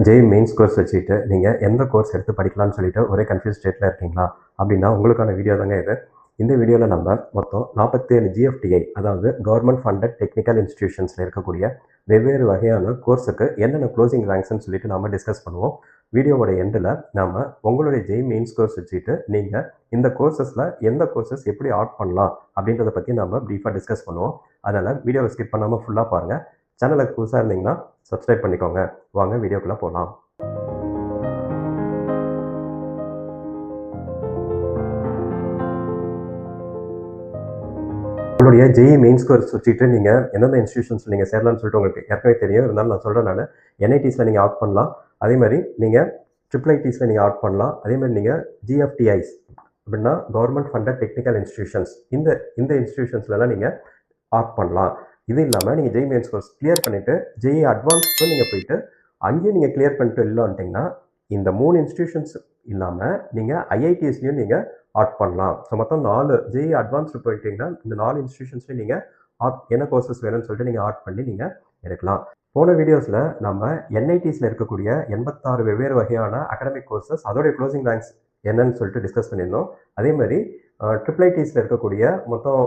JE mains course வச்சுட்டு நீங்கள் எந்த கோர்ஸ் எடுத்து படிக்கலாம்னு சொல்லிட்டு ஒரே கன்ஃபியூஸ் ஸ்டேட்டில் இருக்கீங்களா அப்படின்னா உங்களுக்கான வீடியோ தாங்க இது. இந்த வீடியோவில் நம்ம மொத்தம் 47 ஜிஎஃப்டிஐ, அதாவது கவர்மெண்ட் ஃபண்டட் டெக்னிக்கல் இன்ஸ்டிடியூஷன்ஸில் இருக்கக்கூடிய வெவ்வேறு வகையான கோர்ஸுக்கு என்னென்ன க்ளோசிங் ரேங்க்ஸ்ன்னு சொல்லிட்டு நம்ம டிஸ்கஸ் பண்ணுவோம். வீடியோவோட எண்டில் நம்ம உங்களுடைய ஜேஇ மெயின்ஸ் கோர்ஸ் வச்சுட்டு நீங்கள் இந்த கோர்சஸில் எந்த கோர்சஸ் எப்படி ஆட் பண்ணலாம் அப்படின்றத பற்றி நம்ம ப்ரீஃபாக டிஸ்கஸ் பண்ணுவோம். அதனால் வீடியோவை ஸ்கிப் பண்ணாமல் ஃபுல்லாக பாருங்கள். சேனலுக்கு புதுசாக இருந்தீங்கன்னா சப்ஸ்கிரைப் பண்ணிக்கோங்க. வாங்க வீடியோக்குள்ளே போகலாம். உங்களுடைய ஜேஇ மெயின்ஸ் கோர்ஸ் வச்சுட்டு நீங்கள் எந்தெந்த இன்ஸ்டியூஷன்ஸில் நீங்கள் சேரலாம்னு சொல்லிட்டு உங்களுக்கு ஏற்கனவே தெரியும். இருந்தாலும் நான் சொல்கிறேன். நான் என்ஐடிஸில் நீங்கள் ஆட் பண்ணலாம். அதே மாதிரி நீங்கள் IIITஸில் நீங்கள் ஆட் பண்ணலாம். அதே மாதிரி நீங்கள் ஜிஎஃப்டிஐஸ் அப்படின்னா கவர்மெண்ட் ஃபண்டட் டெக்னிக்கல் இன்ஸ்டிடியூஷன்ஸ், இந்த இன்ஸ்டிடியூஷன்ஸ்லாம் நீங்கள் ஆட் பண்ணலாம். இது இல்லாமல் நீங்கள் ஜேஇ மெயின்ஸ் கோர்ஸ் கிளியர் பண்ணிவிட்டு ஜேஇ அட்வான்ஸ்க்கும் நீங்கள் போயிட்டு அங்கேயும் நீங்கள் கிளியர் பண்ணிட்டு இல்லை வந்துட்டிங்கன்னா இந்த 3 இன்ஸ்டிடியூஷன்ஸ் இல்லாமல் நீங்கள் ஐஐடிஎஸ்லையும் நீங்கள் ஆட் பண்ணலாம். ஸோ மொத்தம் 4 ஜேஇ அட்வான்ஸ்டு போயிட்டீங்கன்னா இந்த 4 இன்ஸ்டிடியூஷன்ஸ்லையும் நீங்கள் என்ன கோர்சஸ் வேணும்னு சொல்லிட்டு நீங்கள் ஆட் பண்ணி நீங்கள் எடுக்கலாம். போன வீடியோஸில் நம்ம என்ஐடிஸில் இருக்கக்கூடிய 86 வெவ்வேறு வகையான அகாடமிக் கோர்சஸ், அதோடைய க்ளோசிங் ரேங்க்ஸ் என்னன்னு சொல்லிட்டு டிஸ்கஸ் பண்ணியிருந்தோம். அதே மாதிரி IIITஸில் இருக்கக்கூடிய மொத்தம்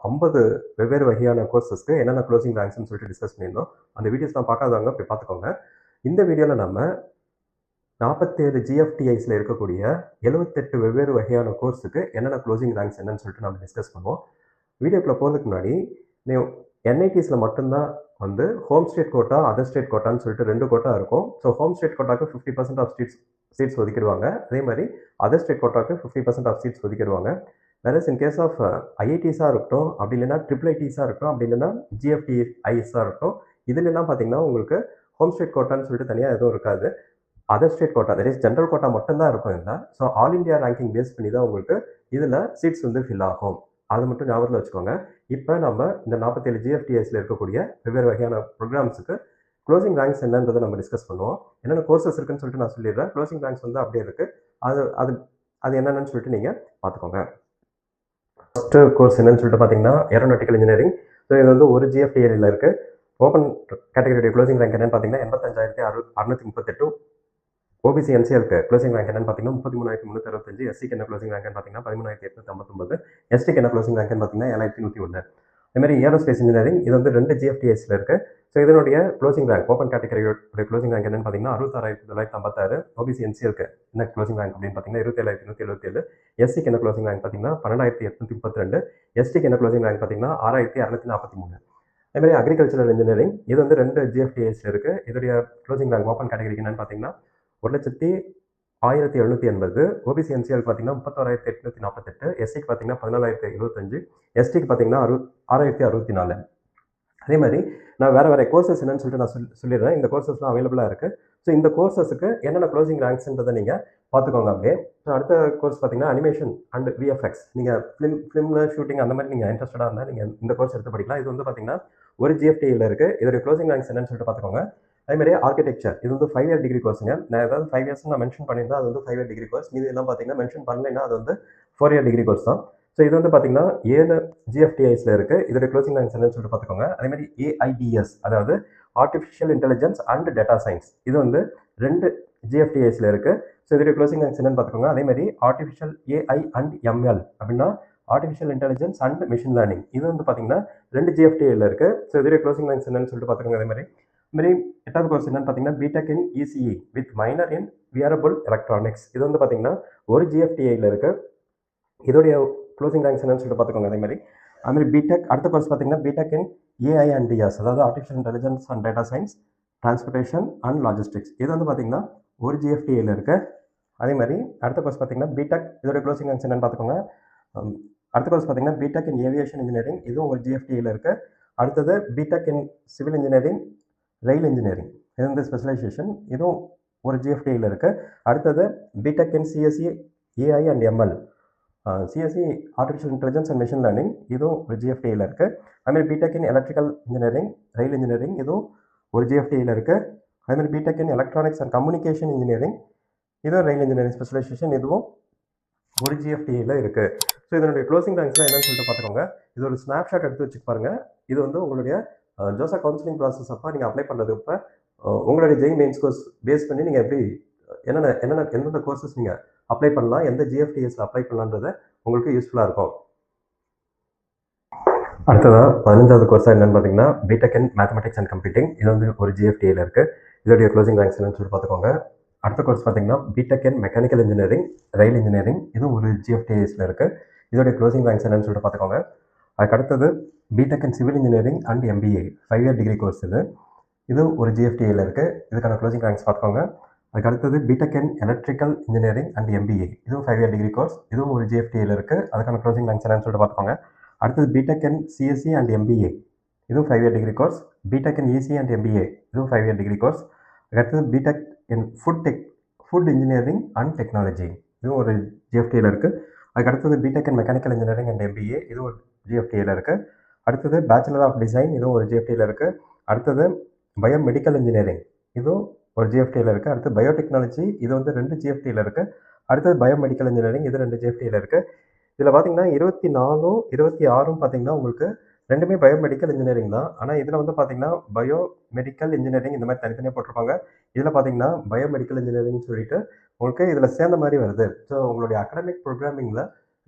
50 வெவ்வேறு வகையான கோர்சஸ்க்கு என்னென்ன க்ளோசிங் ரேங்க்ஸ்னு சொல்லிட்டு டிஸ்கஸ் பண்ணியிருந்தோம். அந்த வீடியோஸ்லாம் பார்க்காதவங்க போய் பார்த்துக்கோங்க. இந்த வீடியோவில் நம்ம 47 ஜிஎஃப்டிஐஸில் இருக்கக்கூடிய 78 வெவ்வேறு வகையான கோர்ஸுக்கு என்னென்ன க்ளோசிங் ரேங்க்ஸ் என்னன்னு சொல்லிட்டு நம்ம டிஸ்கஸ் பண்ணுவோம். வீடியோக்குள்ளே போகிறதுக்கு முன்னாடி என்ஐடிஸில் மட்டும்தான் வந்து home state quota, other state கோட்டான்னு சொல்லிட்டு 2 கோட்டா இருக்கும். ஸோ ஹோம் ஸ்டேட் கோட்டாக்கு 50% ஆஃப் சீட்ஸ் ஒதுக்கிடுவாங்க. அதே மாதிரி அதர் ஸ்டேட் கோட்டாக்கு 50% ஆஃப் சீட்ஸ் ஒதுக்கிடுவாங்க. வேறஸ் இன் கேஸ் ஆஃப் ஐஐடிஸாக இருக்கட்டும், அப்படி இல்லைன்னா IIITஸாக இருக்கட்டும், அப்படி இல்லைன்னா ஜிஎஃப்டிஐஸாக இருக்கட்டும், இதுலலாம் பார்த்தீங்கன்னா உங்களுக்கு ஹோம் ஸ்டேட் கோட்டான்னு சொல்லிட்டு தனியாக எதுவும் இருக்காது. Other state quota, that is general quota மட்டும்தான் இருக்கும் இதில். So all India ranking base பண்ணி தான் உங்களுக்கு இதில் சீட்ஸ் வந்து ஃபில் ஆகும். அது மட்டும் ஞாபகத்தில் வச்சுக்கோங்க. இப்போ நம்ம இந்த 47 ஜிஎஃப்டிஎஸில் இருக்கக்கூடிய வெவ்வேறு வகையான ப்ரோக்ராம்ஸுக்கு க்ளோசிங் ரேங்க்ஸ் என்னன்றதை நம்ம டிஸ்கஸ் பண்ணுவோம். என்னென்ன கோர்சஸ் இருக்குன்னு சொல்லிட்டு நான் சொல்லிடுறேன். க்ளோசிங் ரேங்க்ஸ் வந்து அப்படியே இருக்குது. அது என்னென்னு சொல்லிட்டு நீங்கள் பார்த்துக்கோங்க. ஃபஸ்ட்டு கோர்ஸ் என்னன்னு சொல்லிட்டு பார்த்தீங்கன்னா ஏரோநாட்டிக்கல் இன்ஜினியரிங். ஸோ இது வந்து ஒரு ஜிஎஃப்டிஎல் இருக்குது. ஓப்பன் கேட்டகரியுடைய க்ளோசிங் ரேங்க் என்னென்னு பார்த்தீங்கன்னா 85,638. ஓபிசி என்சிஎலுக்கு க்ளோசிங் ரேங்க் என்னன்னு பார்த்தீங்கன்னா 33,365. எஸ்சிக்கு என்ன க்ளோசிங் ரேங்க்னு பார்த்தீங்கன்னா 13,859. எஸ்டிக்கு என்ன க்ளோசிங் ரேங்க்னு பார்த்தீங்கன்னா 7,101. அதேமாதிரி ஏரோஸ்பேஸ் இன்ஜினியரிங், இது வந்து 2 ஜிஎஃப்டிஎஸில் இருக்குது. ஸோ இதனுடைய க்ளோசிங் ரேங்க் ஓப்பன் கேட்டகரியோட க்ளோசிங் ரேங்க் என்னன்னு பார்த்தீங்கன்னா 66,956. ஓபிசி என்சிஎலுக்கு என்ன க்ளோசிங் ரேங்க் அப்படின்னு பார்த்தீங்கன்னா 27,177. எஸ்சிக்கு என்ன க்ளோசிங் ரேங்க் பார்த்தீங்கன்னா 12,832. எஸ்டிக்கு என்ன க்ளோசிங் ரேங்க் பார்த்தீங்கன்னா 6,643. அதேமாதிரி அக்ரிகல்ச்சரல் இன்ஜினியரிங், இது வந்து 2 ஜிஎஃப்டிஎஸில் இருக்குது. இதோடைய க்ளோசிங் ரேங்க் ஓப்பன் கேட்டகரிக்கு என்னன்னு பார்த்தீங்கன்னா 1,1780. ஓபிசி என்சிஎல் பார்த்தீங்கன்னா 31,848. எஸ்சிக்கு பார்த்தீங்கன்னா 14,075. எஸ்டிக்கு பார்த்தீங்கன்னா 6,064. அதே மாதிரி நான் வேறு கோர்சஸ் என்னன்னு சொல்லிட்டு நான் சொல்லிடுறேன். இந்த கோர்சஸ்லாம் அவைலபிளாக இருக்குது. ஸோ இந்த கோர்சஸுக்கு என்னென்ன க்ளோசிங் ரேங்க்ஸ்ன்றதை நீங்கள் பார்த்துக்கோங்க அப்படியே. ஸோ அடுத்த கோர்ஸ் பார்த்தீங்கன்னா அனிமேஷன் அண்ட் விஎஃப்எக்ஸ். நீங்கள் ஃபிலிமில் ஷூட்டிங் அந்த மாதிரி நீங்கள் இன்ட்ரெஸ்டடாக இருந்தால் நீங்கள் இந்த கோர்ஸ் எடுத்து படிக்கலாம். இது வந்து பார்த்தீங்கன்னா ஒரு ஜிஎஃப்டியில் இருக்குது. இதோடைய க்ளோசிங் ரேங்க்ஸ் என்னன்னு சொல்லிட்டு பார்த்துக்கோங்க. அதேமாதிரி ஆர்கிடெக்சர், இது வந்து 5 இயர் டிகிரி கோர்ஸுங்க. நான் ஏதாவது 5 இயர்ஸ் நான் மென்ஷன் பண்ணியிருந்தேன், அது வந்து 5 இயர் டிகிரி கோர்ஸ். மீது எல்லாம் பார்த்தீங்கன்னா மென்ஷன் பண்ணலைன்னா அது வந்து 4 இயர் டிகிரி கோர்ஸ் தான். ஸோ இது வந்து பார்த்தீங்கன்னா 7 ஜிஎஃப்டிஐஸில் இருக்குது. இதோட க்ளோசிங் ரேங்க்ஸ் என்னன்னு சொல்லிட்டு பார்த்துக்கோங்க. அதேமாதிரி ஏஐடிஎஸ், அதாவது artificial intelligence and data science, இது வந்து 2 ஜிஎஃப்டிஐஸில் இருக்குது. ஸோ இதோடைய க்ளோசிங் ரேங்க்ஸ் என்னன்னு பார்த்துக்கோங்க. அதேமாதிரி ஆர்டிஃபிஷியல் ஏஐ அண்ட் எம்எல் அப்படின்னா artificial intelligence and machine learning, இது வந்து பார்த்தீங்கன்னா 2 ஜிஎஃப்டிஐயில் இருக்குது. ஸோ இதோடைய க்ளோசிங் ரேங்க்ஸ் என்னன்னு சொல்லிட்டு பார்த்துக்கோங்க. அதேமாதிரி 8வது கோர்ஸ் என்னன்னு பார்த்தீங்கன்னா BTech in ECE with minor in wearable electronics, இது வந்து பார்த்தீங்கன்னா ஒரு ஜிஎஃப்டிஐயில் இருக்குது. இதோடைய க்ளோசிங் ரேங்க்ஸ் என்னன்னு சொல்லிட்டு பார்த்துக்கோங்க. அதேமாதிரி பிடெக், அடுத்த கோர்ஸ் பார்த்தீங்கன்னா BTech in AI and DS, அதாவது artificial intelligence and data science, transportation and logistics, இது வந்து பார்த்தீங்கன்னா ஒரு ஜிஎஃப்டிஐயில் இருக்குது. அதே மாதிரி அடுத்த கோர்ஸ் பார்த்தீங்கன்னா பிடெக், இதோடைய க்ளோசிங் ரேங்க்ஸ் என்னன்னு பார்த்துக்கோங்க. அடுத்த கோர்ஸ் பார்த்தீங்கன்னா பிடெக் இன் ஏவியேஷன் இன்ஜினியரிங், இதுவும் ஒரு ஜிஎஃப்டிஐயில் இருக்குது. அடுத்தது B Tech in civil engineering, rail engineering, இது வந்து ஸ்பெஷலைசேஷன், இதுவும் ஒரு ஜிஎஃப்டிஐயில் இருக்குது. அடுத்தது B Tech in CSE AI and ML, CSE artificial intelligence and machine learning, இதுவும் ஒரு ஜிஎஃப்டிஐயில் இருக்குது. அதுமாதிரி B Tech in electrical engineering, rail engineering, இதுவும் ஒரு ஜிஎஃப்டிஐயில் இருக்குது. அதுமாதிரி B Tech in electronics and communication engineering, இதுவும் ரயில் இன்ஜினியரிங் ஸ்பெஷலைசேஷன், இதுவும் ஒரு ஜிஎஃப்டிஐயில் இருக்குது. ஸோ இதனுடைய க்ளோசிங் ரேங்க்ஸ்லாம் என்னன்னு சொல்லிட்டு பார்த்துக்கோங்க. இது ஒரு ஸ்னாப்ஷாட் எடுத்து வச்சுக்க பாருங்கள். இது வந்து உங்களுடைய ஜோசா கவுன்சிலிங் ப்ராசஸ் அப்போ நீங்கள் அப்ளை பண்ணுறது இப்போ உங்களுடைய ஜெய் மெயின்ஸ் கோர்ஸ் பேஸ் பண்ணி நீங்கள் எப்படி எந்தெந்த கோர்சஸ் நீங்கள் அப்ளை பண்ணலாம், எந்த ஜிஎஃப்டிஎஸ்ல அப்ளை பண்ணலான்றத உங்களுக்கு யூஸ்ஃபுல்லாக இருக்கும். அடுத்ததாக 15வது கோர்ஸாக என்னென்னு பார்த்தீங்கன்னா BTech in mathematics and computing. இது வந்து ஒரு ஜிஎஃப்டிஏல இருக்குது. இதோடைய க்ளோசிங் ரேங்க்ஸ் என்னன்னு சொல்லிட்டு பார்த்துக்கோங்க. அடுத்த கோர்ஸ் பார்த்தீங்கன்னா BTech in mechanical engineering, rail engineering. இதுவும் ஒரு ஜிஎஃப்டிஎஸில் இருக்குது. இதோடைய க்ளோசிங் ரேங்க்ஸ் என்னன்னு சொல்லிட்டு பார்த்துக்கோங்க. அதுக்கு அடுத்தது B Tech in civil engineering and MBA 5 year degree course. இது ஒரு ஜிஎஃப்டிஏல இருக்குது. இதுக்கான க்ளோசிங் ரேங்க்ஸ் பார்த்துக்கோங்க. அதுக்கு அடுத்தது B Tech in electrical engineering and MBA. இதுவும் 5 இயர் டிகிரி கோர்ஸ். இதுவும் ஒரு ஜிஎஃப்டிஏல இருக்குது. அதுக்கான க்ளோசிங் ரேங்க்ஸ் என்னன்னு சொல்லிட்டு பார்த்துக்கோங்க. அடுத்தது B Tech in CSE and MBA. இதுவும் 5 year degree course. B Tech in EC and MBA. இதுவும் 5 இயர் டிகிரி கோர்ஸ். அடுத்தது B Tech in food engineering and technology. இதுவும் ஒரு ஜிஎஃப்டிஏல இருக்குது. அதுக்கு அடுத்தது B Tech in mechanical engineering and MBA. இதுவும் ஒரு ஜிஎஃப்டிஏல இருக்குது. அடுத்தது பேச்சுலர் ஆஃப் டிசைன். இதுவும் ஒரு ஜிஎஃப்டிஏல இருக்குது. அடுத்தது பயோமெடிக்கல் இன்ஜினியரிங். இதுவும் ஒரு ஜிஎஃப்டிஏல இருக்குது. அடுத்து பயோடெக்னாலஜி. இது வந்து 2 ஜிஎஃப்டிஏல இருக்குது. அடுத்தது பயோமெடிக்கல் இன்ஜினியரிங். இது 2 ஜிஎஃப்டிஏல இருக்குது. இதில் பார்த்தீங்கன்னா 24ம் 26ம் பார்த்தீங்கன்னா உங்களுக்கு ரெண்டுமே பயோமெடிக்கல் இன்ஜினியரிங் தான். ஆனால் இதில் வந்து பார்த்தீங்கன்னா பயோமெடிக்கல் இன்ஜினியரிங் இந்த மாதிரி தனித்தனியாக போட்டிருப்பாங்க. இதில் பார்த்தீங்கன்னா பயோமெடிக்கல் இன்ஜினியரிங் சொல்லிட்டு உங்களுக்கு இதில் சேர்ந்த மாதிரி வருது. ஸோ உங்களுடைய அகடமிக் ப்ரோக்ராமிங்கில்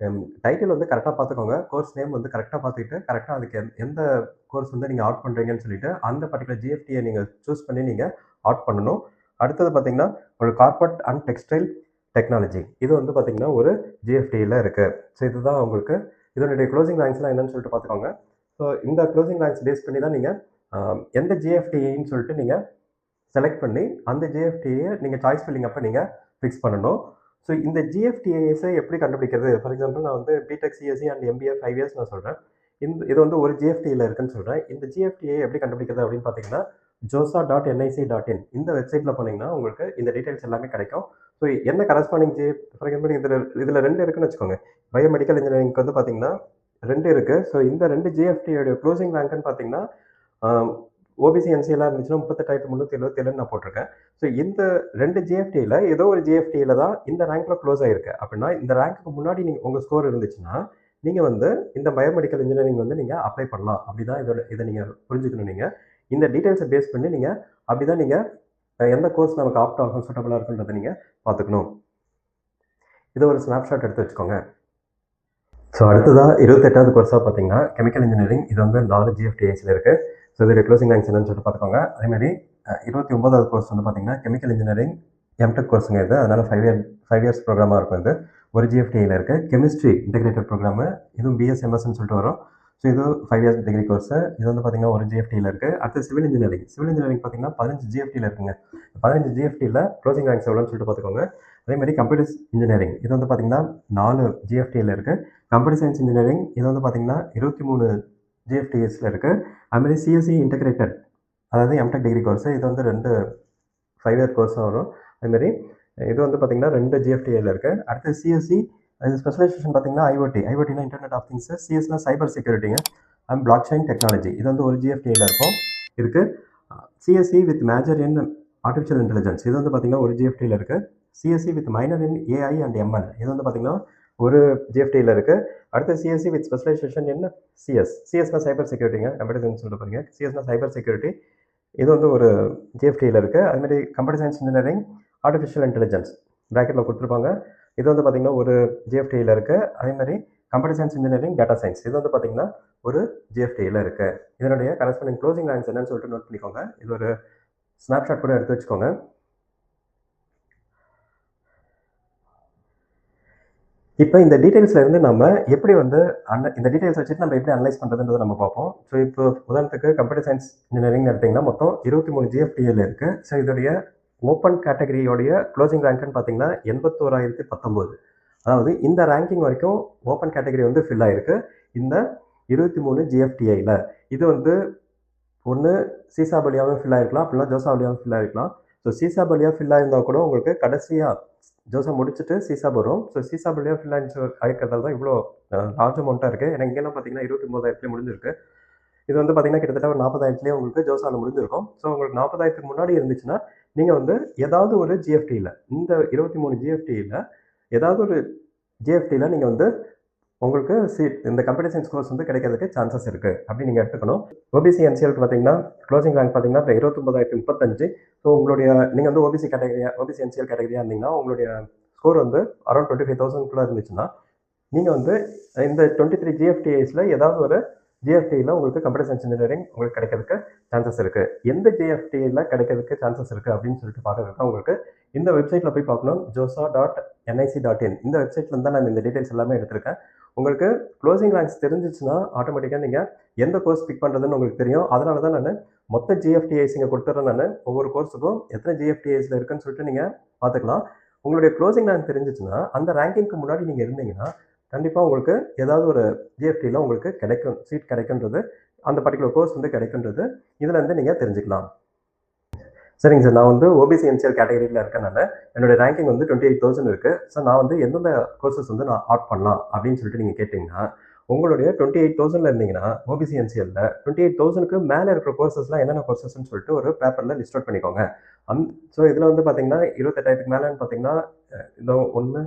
டைட்டில் வந்து கரெக்டாக பார்த்துக்கோங்க. கோர்ஸ் நேம் வந்து கரெக்டாக பார்த்துக்கிட்டு கரெக்டாக அதுக்கு எந்த கோர்ஸ் வந்து நீங்கள் ஆட் பண்ணுறீங்கன்னு சொல்லிட்டு அந்த பர்டிகுலர் ஜிஎஃப்டியை நீங்கள் சூஸ் பண்ணி நீங்கள் ஆட் பண்ணணும். அடுத்தது பார்த்தீங்கன்னா ஒரு கார்பரேட் அண்ட் டெக்ஸ்டைல் டெக்னாலஜி. இது வந்து பார்த்தீங்கன்னா ஒரு ஜிஎஃப்டியில் இருக்குது. ஸோ இதுதான் உங்களுக்கு இதனுடைய க்ளோசிங் ரேங்க்ஸ்லாம் என்னன்னு சொல்லிட்டு பார்த்துக்கோங்க. ஸோ இந்த க்ளோசிங் ரேங்க்ஸ் பேஸ் பண்ணி தான் நீங்கள் எந்த ஜிஎஃப்டின்னு சொல்லிட்டு நீங்கள் செலக்ட் பண்ணி அந்த ஜிஎஃப்டியை நீங்கள் சாய்ஸ் ஃபில்லிங் அப்போ நீங்கள் ஃபிக்ஸ் பண்ணணும். ஸோ இந்த ஜிஎஃப்டிஏஸை எப்படி கண்டுபிடிக்கிறது? ஃபார் எக்ஸாம்பிள் நான் வந்து B Tech CSE and MBA 5 years நான் சொல்கிறேன். இது வந்து ஒரு ஜிஎஃப்டியில் இருக்குன்னு சொல்கிறேன். இந்த ஜிஎஃப்டிஏ எப்படி கண்டுபிடிக்கிறது அப்படின்னு பார்த்தீங்கன்னா josa.nic.in இந்த வெப்சைட்டில் போனீங்கன்னா உங்களுக்கு இந்த டீட்டெயில்ஸ் எல்லாமே கிடைக்கும். ஸோ என்ன கரஸ்பாண்டிங் ஃபார் எக்ஸாம்பிள் இதில் 2 இருக்குன்னு வச்சுக்கோங்க. பயோமெடிக்கல் இன்ஜினியரிங்க்கு வந்து பார்த்தீங்கன்னா 2 இருக்குது. ஸோ இந்த 2 ஜிஎஃப்டியோட க்ளோசிங் ரேங்க்னு பார்த்தீங்கன்னா ஓபிசி என்சிஎல்லாம் இருந்துச்சுன்னா 38,377 நான் போட்டிருக்கேன். ஸோ இந்த 2 ஜிஎஃப்டியில் ஏதோ ஒரு ஜிஎஃப்டியில் தான் இந்த ரேங்க்கில் க்ளோஸ் ஆகிருக்கு. அப்படின்னா இந்த ரேங்க்கு முன்னாடி உங்கள் ஸ்கோர் இருந்துச்சுன்னா நீங்கள் வந்து இந்த பயோமெடிக்கல் இன்ஜினியரிங் வந்து நீங்கள் அப்ளை பண்ணலாம். அப்படி தான் இதை நீங்கள் புரிஞ்சுக்கணும். நீங்கள் இந்த டீட்டெயில்ஸை பேஸ் பண்ணி நீங்கள் அப்படி தான் நீங்கள் எந்த கோர்ஸ் நமக்கு ஆப்ட் ஆகும் சூட்டபுளாக இருக்குன்றதை நீங்கள் பார்த்துக்கணும். இதை ஒரு ஸ்னாப்ஷாட் எடுத்து வச்சுக்கோங்க. ஸோ அடுத்ததாக 28வது கோர்ஸாக பார்த்தீங்கன்னா கெமிக்கல் இன்ஜினியரிங். இது வந்து 4 ஜிஎஃப்டிஐஸில் இருக்குது. ஸோ இதோடைய க்ளோசிங் ரேங்க்ஸ் என்னன்னு சொல்லிட்டு பார்த்துக்கோங்க. அதேமாதிரி 29வது கோர்ஸ் வந்து பார்த்தீங்கன்னா கெமிக்கல் இன்ஜினியரிங் எம்டெக் கோர்ஸுங்க. இது அதனால் 5 இயர்ஸ் ப்ரோக்ராமாக இருக்கும். இது ஒரு ஜிஎஃப்டிஐயில் இருக்குது. Chemistry integrated programme. இதுவும் பிஎஸ்எம்எஸ்ன்னு சொல்லிட்டு வரும். ஸோ இது 5 இயர்ஸ் டிகிரி கோர்ஸு. இது வந்து பார்த்தீங்கன்னா ஒரு ஜிஎஃப்டியில் இருக்குது. அடுத்து சிவில் இன்ஜினியரிங் பார்த்தீங்கன்னா 15 ஜிஎஃப்டியில் இருக்குங்க. 15 ஜிஎஃப்டியில் க்ளோசிங் ரேங்க்ஸ் எவ்வளோன்னு சொல்லிட்டு பார்த்துக்கோங்க. அதேமாதிரி கம்ப்யூட்டர் இன்ஜினியரிங் இது வந்து பார்த்தீங்கன்னா 4 ஜிஎஃப்டியில் இருக்குது. கம்ப்யூட்டர் சயின்ஸ் இன்ஜினியரிங் இது வந்து பார்த்தீங்கன்னா 23 ஜிஎஃப்டிஎஸில் இருக்குது. அதுமாதிரி சிஎஸ்சி இன்டெகிரேட்டட் அதாவது எம்டெக் டிகிரி கோர்ஸு. இது வந்து 2 5 இயர் கோர்ஸாக வரும். அதுமாதிரி இது வந்து பார்த்தீங்கன்னா 2 ஜிஎஃப்டியில் இருக்குது. அடுத்து சிஎஸ்சி இது ஸ்பெஷலைசேஷன் பார்த்தீங்கன்னா ஐஓடினா இன்டர்நெட் ஆஃப் திங்ஸ். சிஎஸ்னா சைபர் செக்யூரிட்டிங்க அண்ட் பிளாக் செயின் டெக்னாலஜி. இது வந்து ஒரு ஜிஎஃப்டியில் இருக்குது. CSC with major in artificial intelligence இது வந்து பார்த்தீங்கன்னா ஒரு ஜிஎஃப்டியில் இருக்குது. CSC with minor in AI and ML இது வந்து பார்த்தீங்கன்னா ஒரு ஜிஎஃப்டியில் இருக்குது. அடுத்து சிஎஸ்சி வித் ஸ்பெஷலைசேஷன் என்ன சிஎஸ்னா சைபர் செக்யூரிட்டிங்க கம்ப்யூட்டர் சயின்ஸ் சொல்லிட்டு பாருங்க. சிஎஸ்னா சைபர் செக்யூரிட்டி இது வந்து ஒரு ஜிஎஃப்டியில் இருக்குது. அதுமாதிரி computer science engineering artificial intelligence ப்ராக்கெட்டில் கொடுத்துருப்பாங்க. இது வந்து பார்த்தீங்கன்னா ஒரு ஜிஎஃப்டியில் இருக்குது. அதேமாதிரி computer science engineering data science இது வந்து பார்த்தீங்கன்னா ஒரு ஜிஎஃப்டியில் இருக்குது. இதனுடைய கரஸ்பாண்டிங் க்ளோசிங் ரேங்க்ஸ் என்னன்னு சொல்லிட்டு நோட் பண்ணிக்கோங்க. இது ஒரு ஸ்னாப்ஷாட் கூட எடுத்து வச்சுக்கோங்க. இப்போ இந்த டீட்டெயில்ஸில் இருந்து நம்ம எப்படி வந்து இந்த டீட்டெயில்ஸ் வச்சுட்டு நம்ம எப்படி அனலைஸ் பண்ணுறதுன்றதை நம்ம பார்ப்போம். ஸோ இப்போ உதாரணத்துக்கு கம்ப்யூட்டர் சயின்ஸ் இன்ஜினியரிங் எடுத்திங்கன்னா மொத்தம் 23 ஜிஎஃப்டியில் இருக்குது. ஸோ இதோடைய ஓப்பன் கேட்டகரியோடைய க்ளோசிங் ரேங்க்னு பார்த்தீங்கன்னா 81,019. அதாவது இந்த ரேங்கிங் வரைக்கும் ஓப்பன் கேட்டகரி வந்து ஃபில் ஆகிருக்கு இந்த 23 ஜிஎஃப்டிஐயில். இது வந்து ஒன்று சீசா வழியாகவும் ஃபில் ஆகிருக்கலாம், அப்படின்னா ஜோசா வழியாகவும் ஃபில் ஆகிருக்கலாம். ஸோ சீசா வழியாக ஃபில் ஆகிருந்தால் கூட உங்களுக்கு கடைசியாக ஜோசா முடிச்சுட்டு சீசா வரும். ஸோ சீசா வழியாக ஃபில் ஆகிருக்கிறதால தான் இவ்வளோ லார்ஜ் அமௌண்ட்டாக இருக்குது. எனக்கு இங்கெல்லாம் பார்த்தீங்கன்னா 29,000 முடிஞ்சிருக்கு. இது வந்து பார்த்தீங்கன்னா கிட்டத்தட்ட ஒரு 40,000 உங்களுக்கு ஜோசாவில் முடிஞ்சிருக்கும். ஸோ உங்களுக்கு 40,000 முன்னாடி இருந்துச்சுன்னா நீங்கள் வந்து ஏதாவது ஒரு ஜிஎஃப்டியில் இந்த 23 ஜிஎஃப்டியில் ஏதாவது ஒரு ஜிஎஃப்டியில் நீங்கள் வந்து உங்களுக்கு சீட் இந்த கம்ப்யூட்டர் சயின்ஸ் கோர்ஸ் வந்து கிடைக்கிறதுக்கு சான்சஸ் இருக்குது அப்படி நீங்கள் எடுத்துக்கணும். ஓபிசி என்சிஎல்க்கு பார்த்தீங்கன்னா க்ளோசிங் ரேங்க் பார்த்தீங்கன்னா இப்போ 29,035. ஸோ உங்களுடைய நீங்கள் வந்து ஓபிசி கேட்டகரியா ஓபிசி என்சிஎல் கேட்டகரியாக இருந்தீங்கன்னா உங்களுடைய ஸ்கோர் வந்து அரௌண்ட் 25,000 இருந்துச்சுன்னா நீங்கள் வந்து இந்த 23 ஜிஎஃப்டிஐஸில் ஏதாவது ஒரு ஜிஎஃப்டியில் உங்களுக்கு கம்ப்யூட்டர் சயின்ஸ் இன்ஜினியரிங் உங்களுக்கு கிடைக்கிறதுக்கு சான்சஸ் இருக்குது. எந்த ஜிஎஃப்டியில் கிடைக்கிறதுக்கு சான்சஸ் இருக்குது அப்படின்னு சொல்லிட்டு பார்க்கறதுக்கு உங்களுக்கு இந்த வெப்சைட்டில் போய் பார்க்கணும். josa.nic.in இந்த வெப்சைட்லேருந்து தான் நான் இந்த டீட்டெயில்ஸ் எல்லாமே எடுத்திருக்கேன். உங்களுக்கு க்ளோசிங் ரேங்க்ஸ் தெரிஞ்சிச்சுன்னா ஆட்டோமேட்டிக்காக நீங்கள் எந்த கோர்ஸ் பிக் பண்ணுறதுன்னு உங்களுக்கு தெரியும். அதனால தான் நான் மொத்த ஜிஎஃப்டிஐஸ் இங்கே கொடுத்துட்றேன். நான் ஒவ்வொரு கோர்ஸுக்கும் எத்தனை ஜிஎஃப்டிஐஸில் இருக்குன்னு சொல்லிட்டு நீங்கள் பார்த்துக்கலாம். உங்களுடைய க்ளோசிங் ரேங்க் தெரிஞ்சிச்சுன்னா அந்த ரேங்கிங்க்கு முன்னாடி நீங்கள் இருந்தீங்கன்னா கண்டிப்பாக உங்களுக்கு ஏதாவது ஒரு ஜிஎஃப்டியில் உங்களுக்கு கிடைக்கும், சீட் கிடைக்குன்றது, அந்த பர்டிகுலர் கோர்ஸ் வந்து கிடைக்குன்றது இதுலேருந்து நீங்கள் தெரிஞ்சுக்கலாம். சரிங்க சார், நான் வந்து ஓபிசி என்சிஎல் கேட்டகரியில் இருக்கனால என்னுடைய ரேங்கிங் வந்து 28,000 இருக்குது. ஸோ நான் வந்து எந்தெந்த கோர்சஸ் வந்து நான் ஆட் பண்ணலாம் அப்படின்னு சொல்லிட்டு நீங்கள் கேட்டிங்கன்னா உங்களுடைய 28,000 இருந்தீங்கன்னா ஓபிசி என்சிஎல்ல 28,000க்கு மேலே இருக்கிற கோர்சஸ்லாம் என்னென்ன கோர்சஸ்ன்னு சொல்லிட்டு ஒரு பேப்பரில் லிஸ்ட் அவுட் பண்ணிக்கோங்க. ஸோ இதில் வந்து பார்த்தீங்கன்னா 28,000க்கு மேலேன்னு பார்த்தீங்கன்னா இதோ ஒன்று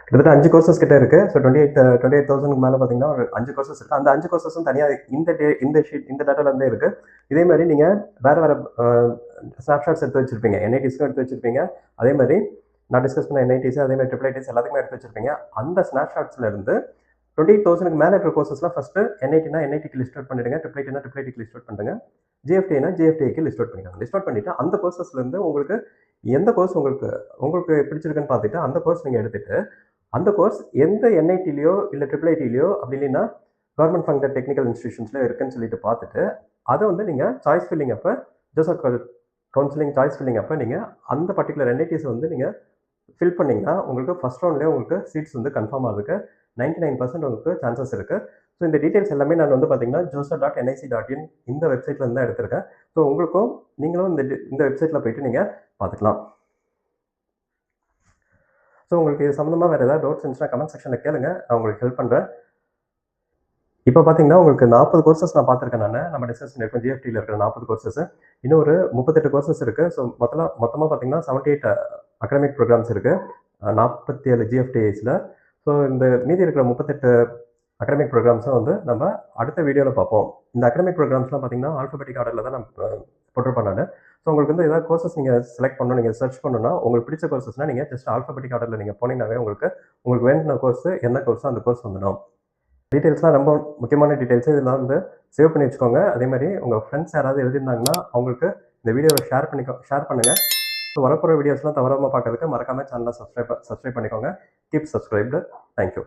கிட்டத்தட்ட 5 கோர்சஸ் கிட்ட இருக்கு. ஸோ 28,000க்கு மேலே பார்த்தீங்கன்னா ஒரு 5 கோர்சஸ் இருக்கு. அந்த 5 கோர்சஸும் தனியாக இந்த டேட்டாலேருந்தே இருக்கு. இதே மாதிரி நீங்கள் வேறு வேறு ஸ்னாப்ஷாட்ஸ் எடுத்து வச்சிருப்பீங்க. என்ஐடிஸ்க்கும் எடுத்து வச்சிருப்பீங்க. அதே மாதிரி நான் டிஸ்கஸ் பண்ண என்ஐடிஸ் அதே மாதிரி ட்ரிபிள் ஐடிஸ் எல்லாத்துக்குமே எடுத்து வச்சிருப்பீங்க. அந்த ஸ்னாப்ஷாட்ஸ்ல இருந்து 28,000க்கு மேலே இருக்கிற கோர்சஸ்லாம் ஃபர்ஸ்ட் என்ஐடினா என்ஐடிக்கு லிஸ்ட் அவுட் பண்ணிடுங்க. ட்ரிபிள் ஐடினா ட்ரிபிள் ஐடிக்கு லிஸ்ட் அவுட் பண்ணுங்க. ஜிஎஃப்டினா ஜிஎஃப்டிக்கு லிஸ்ட் அவுட் பண்ணிக்கோங்க. லிஸ்ட் அவுட் பண்ணிட்டு அந்த கோர்சஸ்லேருந்து உங்களுக்கு எந்த கோர்ஸ் உங்களுக்கு பிடிச்சிருக்குன்னு பார்த்துட்டு அந்த கோர்ஸ் நீங்கள் எடுத்துட்டு அந்த கோர்ஸ் எந்த என்ஐடிலையோ இல்லை ட்ரிபிள் ஐடிலையோ அப்படி இல்லைன்னா கவர்மெண்ட் ஃபண்டட் டெக்னிக்கல் இன்ஸ்டிடியூஷன்ஸ்ல இருக்குன்னு சொல்லிட்டு பார்த்துட்டு அதை வந்து நீங்கள் சாய்ஸ் ஃபில்லிங் அப்போ ஜோசப் கவுன்சிலிங் சாய்ஸ் ஃபில்லிங் அப்போ நீங்கள் அந்த பர்டிகுலர் என்ஐடிஸ் வந்து நீங்கள் ஃபில் பண்ணிங்கன்னா உங்களுக்கு ஃபஸ்ட் ரவுண்ட்லேயே உங்களுக்கு சீட்ஸ் வந்து கன்ஃபார்ம் ஆகுதுக்கு 99% உங்களுக்கு சான்சஸ் இருக்குது. ஸோ இந்த டீட்டெயில்ஸ் எல்லாமே நான் வந்து பார்த்தீங்கன்னா josa.nic.in இந்த வெப்சைட்லேருந்து தான் எடுத்திருக்கேன். ஸோ உங்களுக்கும் நீங்களும் இந்த வெப்சைட்டில் போயிட்டு நீங்கள் பார்த்துக்கலாம். ஸோ உங்களுக்கு இது சம்மந்தமாக வேறு ஏதாவது டவுட்ஸ் இருந்துச்சுன்னா கமெண்ட் செக்ஷனில் கேளுங்க, நான் உங்களுக்கு ஹெல்ப் பண்ணுறேன். இப்போ பார்த்தீங்கன்னா உங்களுக்கு 40 கோர்சஸ் நான் பார்த்துருக்கேன். நம்ம டிஸ்கஸ் பண்ணியிருக்கோம் ஜிஎஃப்டியில் இருக்கிற 40 கோர்சஸ். இன்னும் ஒரு 38 கோர்சஸ் இருக்குது. ஸோ மொத்தமாக பார்த்தீங்கன்னா 78 அகடமிக் ப்ரோக்ராம்ஸ் இருக்குது 47 ஜிஎஃப்டிஐஸில். ஸோ இந்த மீதி இருக்கிற 38 அகடமிக் ப்ரோக்ராம்ஸும் வந்து நம்ம அடுத்த வீடியோவில் பார்ப்போம். இந்த அகடமிக் ப்ரோக்ராம்ஸ்லாம் பார்த்தீங்கன்னா ஆல்ஃபபெட்டிக் ஆர்டரில் தான் நம்ம போட்டிருப்பேன் நான். ஸோ உங்களுக்கு வந்து ஏதாவது கோர்சஸ் நீங்கள் செலக்ட் பண்ணணும், நீங்கள் சர்ச் பண்ணணும்னா உங்களுக்கு பிடிச்ச கோர்சஸ்னால் நீங்கள் ஜஸ்ட் ஆல்ஃபபெட்டிக் ஆர்டரில் நீங்கள் போனீங்கன்னாவே உங்களுக்கு வேண்டின கோர்ஸ் என்ன கோர்ஸோ அந்த கோர்ஸ் வந்துடும். டீட்டெயில்ஸ்லாம் ரொம்ப முக்கியமான டீட்டெயில்ஸு இதெல்லாம் வந்து சேவ் பண்ணி வச்சுக்கோங்க. அதே மாதிரி உங்கள் ஃப்ரெண்ட்ஸ் யாராவது எழுதியிருந்தாங்கன்னா அவங்களுக்கு இந்த வீடியோவை ஷேர் பண்ணுங்கள். ஸோ வரப்போகிற வீடியோஸ்லாம் தவறாமல் பார்க்கறதுக்கு மறக்காமல் சேனலை சப்ஸ்கிரைப் பண்ணிக்கோங்க. Keep subscribed. தேங்க்யூ.